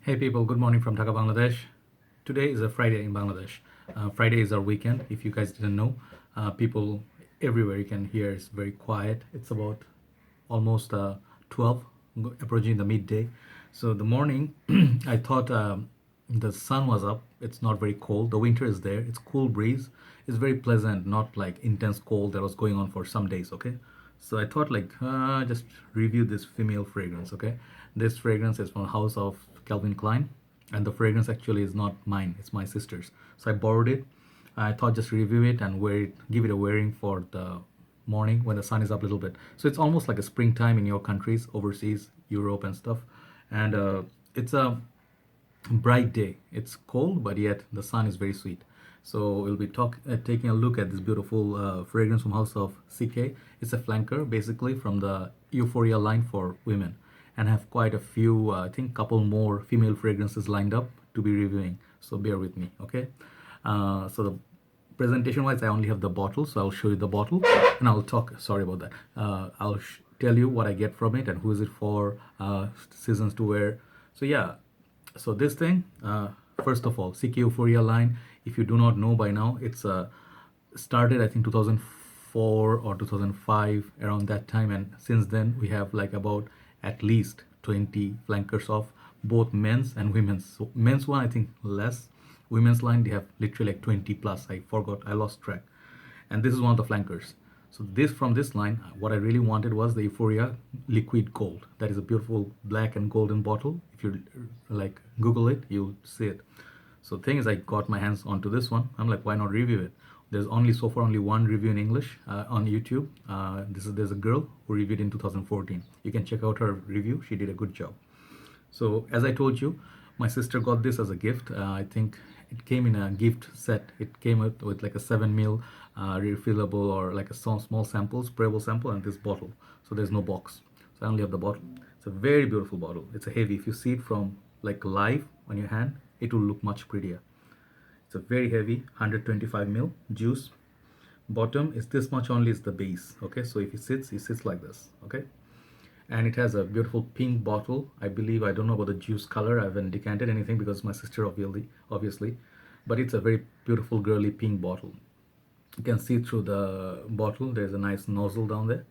Hey people, good morning from Dhaka, Bangladesh. Today is a Friday in Bangladesh. Friday is our weekend. If you guys didn't know, people everywhere you can hear it's very quiet. It's about almost 12, approaching the midday. So the morning, I thought the sun was up. It's not very cold. The winter is there. It's cool breeze. It's very pleasant, not like intense cold that was going on for some days. Okay, so I thought like just review this female fragrance. Okay, this fragrance is from House of Calvin Klein, and the fragrance actually is not mine. It's my sister's. So I borrowed it. I thought just review it and wear it, give it a wearing for the morning when the sun is up a little bit. So it's almost like a springtime in your countries, overseas, Europe and stuff. And it's a bright day. It's cold, but yet the sun is very sweet. So we'll be taking a look at this beautiful fragrance from House of CK. It's a flanker, basically from the Euphoria line for women, and have quite a few, I think, couple more female fragrances lined up to be reviewing. So bear with me, okay? So the presentation wise, I only have the bottle, so I'll show you the bottle and I'll talk. Sorry about that. I'll tell you what I get from it and who is it for, seasons to wear. So yeah, so this thing, first of all, CK Euphoria line, if you do not know by now, it's started I think 2004 or 2005, around that time, and since then we have like about at least 20 flankers of both men's and women's. So men's one I think less, women's line they have literally like 20 plus. I forgot, I lost track, and this is one of the flankers. So this, from this line, what I really wanted was the Euphoria Liquid Gold. That is a beautiful black and golden bottle. If you like Google it, you'll see it. So the thing is, I got my hands onto this one. I'm like, why not review it? There's only so far only one review in English on YouTube. There's a girl who reviewed in 2014. You can check out her review. She did a good job. So as I told you, my sister got this as a gift. I think it came in a gift set. It came with like a 7 ml refillable, or like a small sample, sprayable sample, and this bottle. So there's no box. So I only have the bottle. It's a very beautiful bottle. It's a heavy. If you see it from like live on your hand, it will look much prettier. It's a very heavy 125 ml juice. Bottom is this much only is the base. Okay, so if it sits like this. Okay, and it has a beautiful pink bottle. I believe, I don't know about the juice color, I haven't decanted anything because my sister obviously, but it's a very beautiful girly pink bottle. You can see through the bottle there's a nice nozzle down there,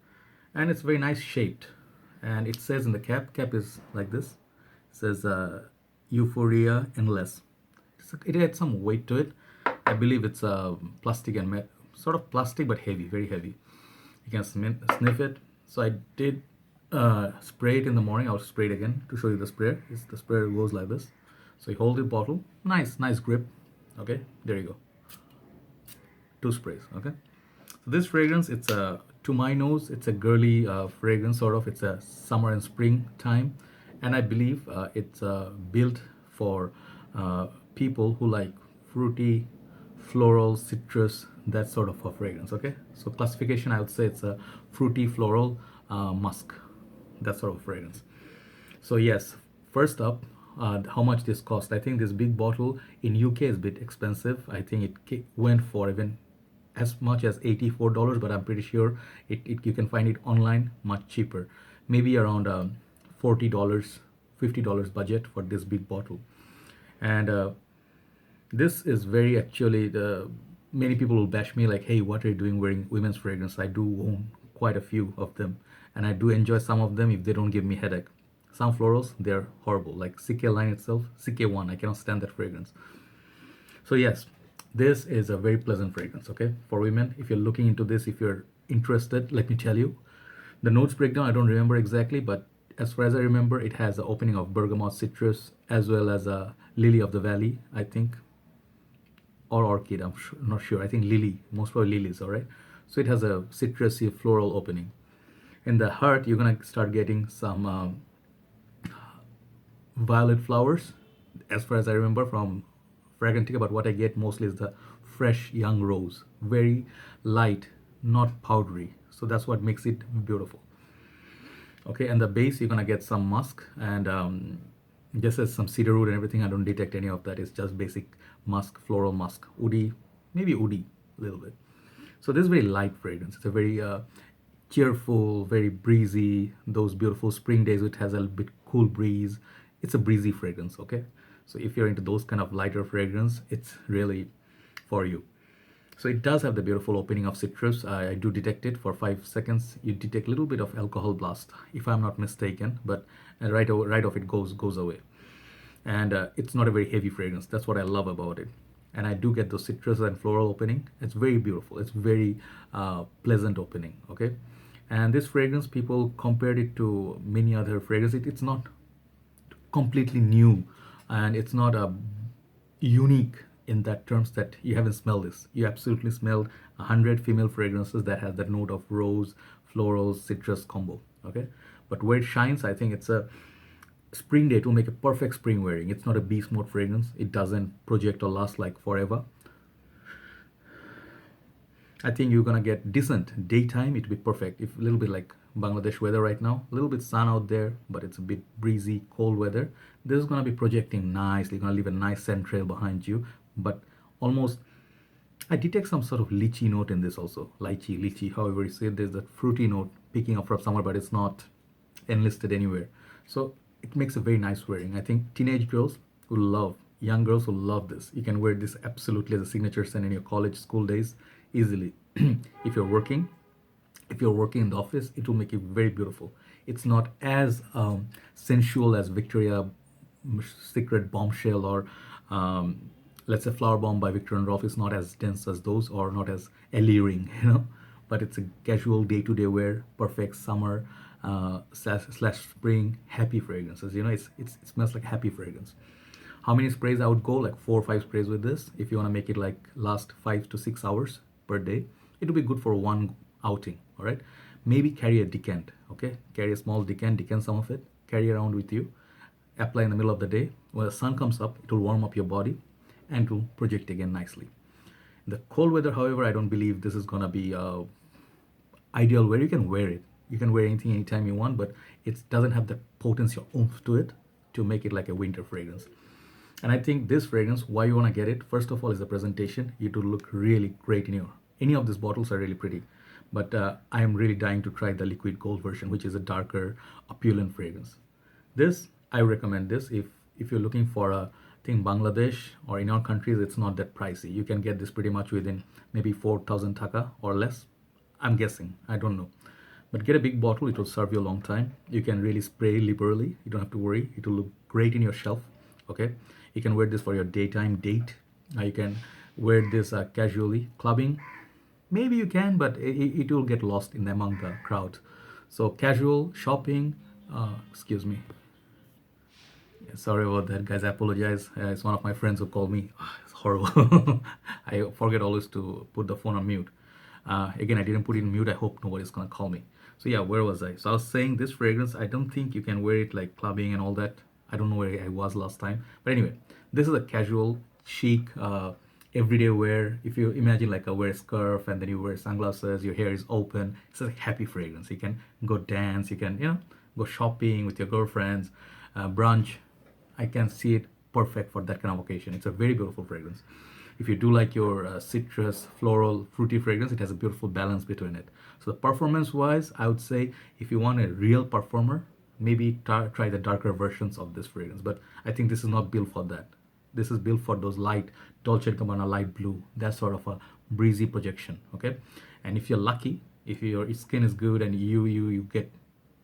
and it's very nice shaped. And it says in the cap is like this. It says Euphoria Endless. It had some weight to it. I believe it's plastic and sort of plastic, but heavy, very heavy. You can sniff it. So I did spray it in the morning. I'll spray it again to show you the sprayer. The sprayer goes like this. So you hold the bottle, nice grip. Okay, there you go. 2 sprays. Okay, so this fragrance, it's a, to my nose, it's a girly fragrance, sort of. It's a summer and spring time, and I believe it's built for people who like fruity, floral, citrus, that sort of a fragrance. Okay, so classification, I would say it's a fruity, floral, musk, that sort of fragrance. So yes, first up, how much this cost? I think this big bottle in UK is a bit expensive. I think it went for even as much as $84, but I'm pretty sure you can find it online much cheaper, maybe around $40, $50 budget for this big bottle. And this is very, actually, the many people will bash me like, hey, what are you doing wearing women's fragrance? I do own quite a few of them, and I do enjoy some of them if they don't give me headache. Some florals, they're horrible, like CK line itself, CK1, I cannot stand that fragrance. So yes, this is a very pleasant fragrance, okay, for women. If you're looking into this, if you're interested, let me tell you the notes breakdown. I don't remember exactly, but as far as I remember, it has the opening of bergamot, citrus, as well as a lily of the valley, I think, or orchid. I'm not sure. I think lily, most probably lilies. All right. So it has a citrusy floral opening. In the heart, you're gonna start getting some violet flowers, as far as I remember from Fragrantica. But what I get mostly is the fresh young rose, very light, not powdery. So that's what makes it beautiful. Okay, and the base, you're gonna get some musk, and just as some cedarwood and everything. I don't detect any of that. It's just basic musk, floral musk, woody, maybe woody a little bit. So this is very light fragrance. It's a very cheerful, very breezy. Those beautiful spring days, it has a bit cool breeze. it's a breezy fragrance, okay? So if you're into those kind of lighter fragrance, it's really for you. So it does have the beautiful opening of citrus. I do detect it for 5 seconds. You detect a little bit of alcohol blast, if I'm not mistaken, but right off it goes away. And it's not a very heavy fragrance. That's what I love about it. And I do get those citrus and floral opening. It's very beautiful. It's very pleasant opening. Okay, and this fragrance, people compared it to many other fragrances. It's not completely new, and it's not a unique in that terms that you haven't smelled this. You absolutely smelled 100 female fragrances that has that note of rose, florals, citrus combo. Okay, but where it shines, I think it's a spring day to make a perfect spring wearing. It's not a beast mode fragrance. It doesn't project or last like forever. I think you're gonna get decent daytime. It'll be perfect. If a little bit like Bangladesh weather right now, a little bit sun out there, but it's a bit breezy, cold weather. This is gonna be projecting nicely. Gonna leave a nice scent trail behind you, but almost I detect some sort of lychee note in this also. Lychee, however you say it. There's that fruity note picking up from somewhere, but it's not enlisted anywhere. So it makes a very nice wearing. I think teenage girls will love, young girls will love this. You can wear this absolutely as a signature scent in your college, school days easily. if you're working, if you're working in the office, it will make it very beautiful. It's not as sensual as Victoria Secret Bombshell or let's say Flower Bomb by Victor and Rolf. Is not as dense as those or not as alluring, but it's a casual day-to-day wear, perfect summer slash spring happy fragrances. It smells like happy fragrance. How many sprays? I would go like 4 or 5 sprays with this. If you want to make it like last 5 to 6 hours per day, it will be good for one outing. All right, maybe carry a decant. Okay, carry a small decant some of it, carry around with you, apply in the middle of the day. When the sun comes up, it will warm up your body and will project again nicely. In the cold weather, however, I don't believe this is gonna be ideal where you can wear it. You can wear anything anytime you want, but it doesn't have the potency or oomph to it to make it like a winter fragrance. And I think this fragrance, why you want to get it, first of all, is the presentation. It will look really great in your, any of these bottles are really pretty. But I am really dying to try the liquid gold version, which is a darker, opulent fragrance. This, I recommend this if you're looking for a thing Bangladesh or in our countries, it's not that pricey. You can get this pretty much within maybe 4,000 taka or less. I'm guessing, I don't know. But get a big bottle, it will serve you a long time. You can really spray liberally. You don't have to worry. It will look great in your shelf. Okay, you can wear this for your daytime date. You can wear this casually clubbing. Maybe you can, but it will get lost in among the crowd. So casual shopping. Excuse me. Yeah, sorry about that, guys. I apologize. It's one of my friends who called me. It's horrible. I forget always to put the phone on mute. Again, I didn't put it in mute. I hope nobody's gonna call me. So yeah, where was I? So I was saying this fragrance, I don't think you can wear it like clubbing and all that. I don't know where I was last time. But anyway, this is a casual, chic, everyday wear. If you imagine like a wear scarf and then you wear sunglasses, your hair is open. It's a happy fragrance. You can go dance. You can, go shopping with your girlfriends, brunch. I can see it perfect for that kind of occasion. It's a very beautiful fragrance. If you do like your citrus, floral, fruity fragrance, it has a beautiful balance between it. So the performance wise, I would say if you want a real performer, maybe try the darker versions of this fragrance. But I think this is not built for that. This is built for those light Dolce & Gabbana light blue, that sort of a breezy projection. Okay, and if you're lucky, if your skin is good and you get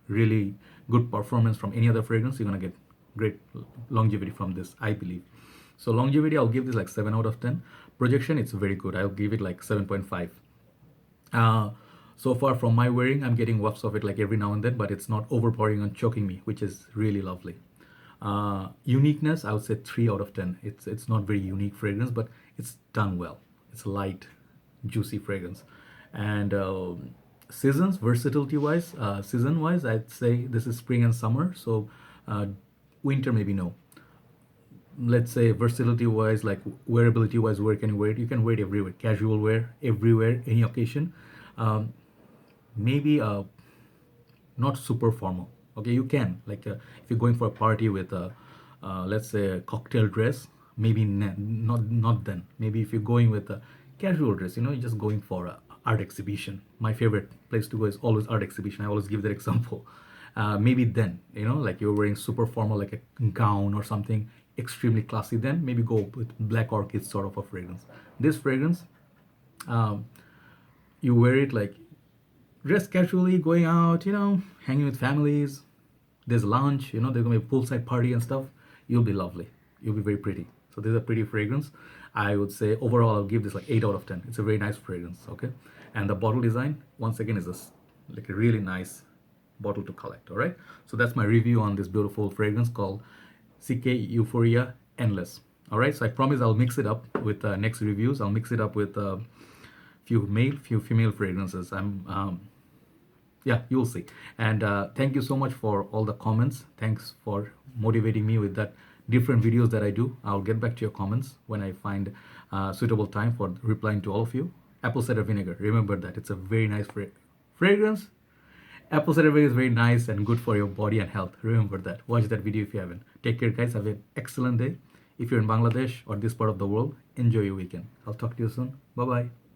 really good performance from any other fragrance, you're gonna get great longevity from this, I believe. So longevity, I'll give this like 7 out of 10. Projection, it's very good. I'll give it like 7.5. So far from my wearing, I'm getting wafts of it like every now and then, but it's not overpowering and choking me, which is really lovely. Uniqueness, I would say 3 out of 10. It's not very unique fragrance, but it's done well. It's a light, juicy fragrance. And seasons, versatility wise, season wise, I'd say this is spring and summer. So winter, maybe no. Let's say versatility wise, like wearability wise, where can you wear it? You can wear it everywhere, casual wear, everywhere, any occasion. Maybe not super formal. Okay, you can like if you're going for a party with a let's say a cocktail dress, maybe not then. Maybe if you're going with a casual dress, you're just going for a art exhibition. My favorite place to go is always art exhibition. I always give that example. maybe then, like you're wearing super formal, like a gown or something extremely classy, then maybe go with Black Orchid sort of a fragrance. This fragrance, um, you wear it like dress casually, going out, hanging with families. There's lunch, there's gonna be a poolside party and stuff. You'll be lovely. You'll be very pretty. So this is a pretty fragrance. I would say overall I'll give this like 8 out of 10. It's a very nice fragrance, okay? And the bottle design, once again, is like a really nice bottle to collect, all right? So that's my review on this beautiful fragrance called CK Euphoria Endless. All right, so I promise I'll mix it up with next reviews. I'll mix it up with few male, few female fragrances. Yeah, you'll see. And thank you so much for all the comments. Thanks for motivating me with that different videos that I do. I'll get back to your comments when I find suitable time for replying to all of you. Apple cider vinegar, remember that it's a very nice fragrance. Apple cider vinegar is very nice and good for your body and health. Remember that. Watch that video if you haven't. Take care, guys. Have an excellent day. If you're in Bangladesh or this part of the world, enjoy your weekend. I'll talk to you soon. Bye bye.